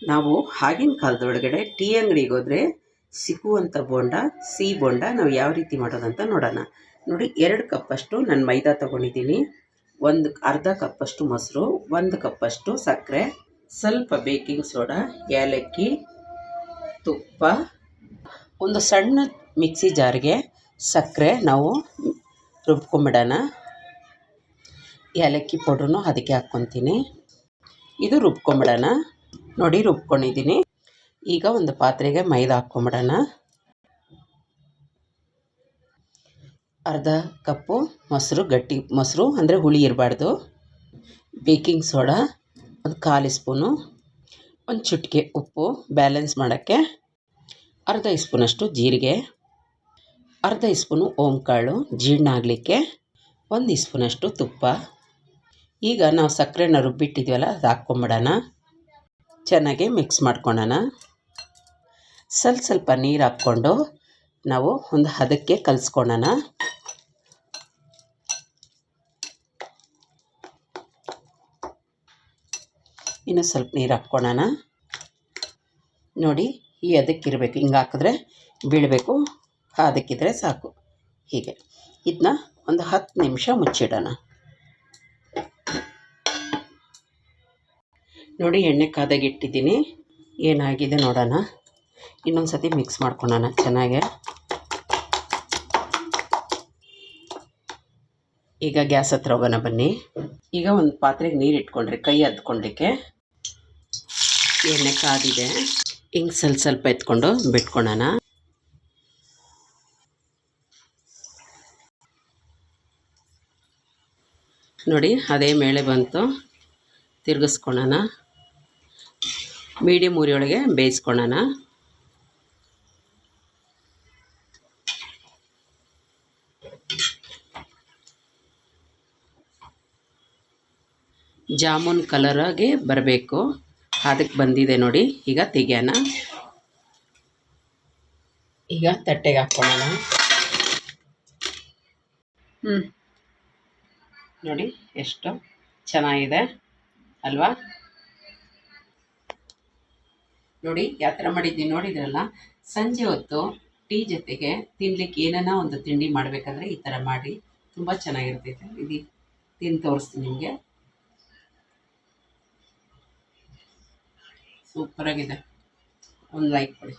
ನಾವು ಆಗಿನ ಕಾಲದೊಳಗಡೆ ಟೀ ಅಂಗಡಿಗೆ ಹೋದರೆ ಸಿಗುವಂಥ ಬೋಂಡ, ಸಿಹಿ ಬೋಂಡ ನಾವು ಯಾವ ರೀತಿ ಮಾಡೋದಂತ ನೋಡೋಣ. ನೋಡಿ, 2 ಕಪ್ಪಷ್ಟು ನಾನು ಮೈದಾ ತೊಗೊಂಡಿದ್ದೀನಿ, ಅರ್ಧ ಕಪ್ಪಷ್ಟು ಮೊಸರು, 1 ಕಪ್ಪಷ್ಟು ಸಕ್ಕರೆ, ಸ್ವಲ್ಪ ಬೇಕಿಂಗ್ ಸೋಡಾ, ಏಲಕ್ಕಿ, ತುಪ್ಪ, ಒಂದು ಸಣ್ಣ ಮಿಕ್ಸಿ ಜಾರ್ಗೆ ಸಕ್ಕರೆ ನಾವು ರುಬ್ಕೊಂಬಿಡೋಣ. ಏಲಕ್ಕಿ ಪೌಡ್ರೂ ಅದಕ್ಕೆ ಹಾಕ್ಕೊತೀನಿ. ಇದು ರುಬ್ಕೊಂಬಿಡೋಣ. ನೋಡಿ, ರುಬ್ಕೊಂಡಿದ್ದೀನಿ. ಈಗ ಒಂದು ಪಾತ್ರೆಗೆ ಮೈದಾ ಹಾಕ್ಕೊಂಬಿಡೋಣ. ಅರ್ಧ ಕಪ್ಪು ಮೊಸರು, ಗಟ್ಟಿ ಮೊಸರು ಅಂದರೆ ಹುಳಿ ಇರಬಾರ್ದು. ಬೇಕಿಂಗ್ ಸೋಡಾ ಒಂದು 1/4 ಸ್ಪೂನು, ಒಂದು ಚುಟಿಕೆ ಉಪ್ಪು ಬ್ಯಾಲೆನ್ಸ್ ಮಾಡೋಕ್ಕೆ, ಅರ್ಧ ಸ್ಪೂನಷ್ಟು ಜೀರಿಗೆ, ಅರ್ಧ ಸ್ಪೂನು ಓಂಕಾಳು ಜೀರ್ಣ ಆಗಲಿಕ್ಕೆ, 1 ಸ್ಪೂನಷ್ಟು ತುಪ್ಪ. ಈಗ ನಾವು ಸಕ್ಕರೆನ ರುಬ್ಬಿಟ್ಟಿದ್ವಲ್ಲ ಅದು ಹಾಕ್ಕೊಂಬಿಡೋಣ. ಚೆನ್ನಾಗಿ ಮಿಕ್ಸ್ ಮಾಡ್ಕೊಳ್ಳೋಣ. ಸ್ವಲ್ಪ ನೀರು ಹಾಕ್ಕೊಂಡು ನಾವು ಒಂದು ಹದಕ್ಕೆ ಕಲಿಸ್ಕೊಳ್ಳೋಣ. ಇನ್ನು ಸ್ವಲ್ಪ ನೀರು ಹಾಕ್ಕೊಳ್ಳೋಣ. ನೋಡಿ, ಈ ಹದಕ್ಕಿರಬೇಕು. ಹಿಂಗೆ ಹಾಕಿದ್ರೆ ಬೀಳಬೇಕು, ಅದಕ್ಕಿದ್ರೆ ಸಾಕು. ಹೀಗೆ ಇದನ್ನ ಒಂದು 10 ನಿಮಿಷ ಮುಚ್ಚಿಡೋಣ. ನೋಡಿ, ಎಣ್ಣೆ ಕಾದಾಗಿಟ್ಟಿದ್ದೀನಿ. ಏನಾಗಿದೆ ನೋಡೋಣ. ಇನ್ನೊಂದು ಸತಿ ಮಿಕ್ಸ್ ಮಾಡ್ಕೊಳ್ಳೋಣ ಚೆನ್ನಾಗೆ. ಈಗ ಗ್ಯಾಸ್ ಹತ್ರ ಹೋಗೋಣ ಬನ್ನಿ. ಈಗ ಒಂದು ಪಾತ್ರೆಗೆ ನೀರು ಇಟ್ಕೊಂಡ್ರೆ ಕೈ ಹದ್ಕೊಳ್ಳಿಕ್ಕೆ. ಎಣ್ಣೆ ಕಾದಿದೆ. ಹಿಂಗೆ ಸ್ವಲ್ಪ ಎತ್ಕೊಂಡು ಬಿಟ್ಕೊಳ್ಳೋಣ. ನೋಡಿ, ಅದೇ ಮೇಲೆ ಬಂತು. ತಿರುಗಿಸ್ಕೊಳ್ಳೋಣ. ಮೀಡಿಯಮ್ ಉರಿಯೊಳಗೆ ಬೇಯಿಸ್ಕೊಳ್ಳೋಣ. ಜಾಮೂನ್ ಕಲರಾಗಿ ಬರಬೇಕು, ಅದಕ್ಕೆ ಬಂದಿದೆ ನೋಡಿ. ಈಗ ತೆಗೆಯೋಣ. ಈಗ ತಟ್ಟೆಗೆ ಹಾಕ್ಕೊಳ್ಳೋಣ. ನೋಡಿ, ಎಷ್ಟು ಚೆನ್ನಾಗಿದೆ ಅಲ್ವಾ? ನೋಡಿ, ಯಾವ ಥರ ಮಾಡಿದ್ದೀನಿ ನೋಡಿದ್ರಲ್ಲ. ಸಂಜೆ ಹೊತ್ತು ಟೀ ಜೊತೆಗೆ ತಿನ್ಲಿಕ್ಕೆ ಏನಾನ ಒಂದು ತಿಂಡಿ ಮಾಡಬೇಕಾದ್ರೆ ಈ ಥರ ಮಾಡಿ, ತುಂಬ ಚೆನ್ನಾಗಿರ್ತೈತೆ. ಇದು ತಿಂದು ತೋರಿಸ್ತೀನಿ ನಿಮಗೆ. ಸೂಪರಾಗಿದೆ. ಒಂದು ಲೈಕ್ ಕೊಡಿ.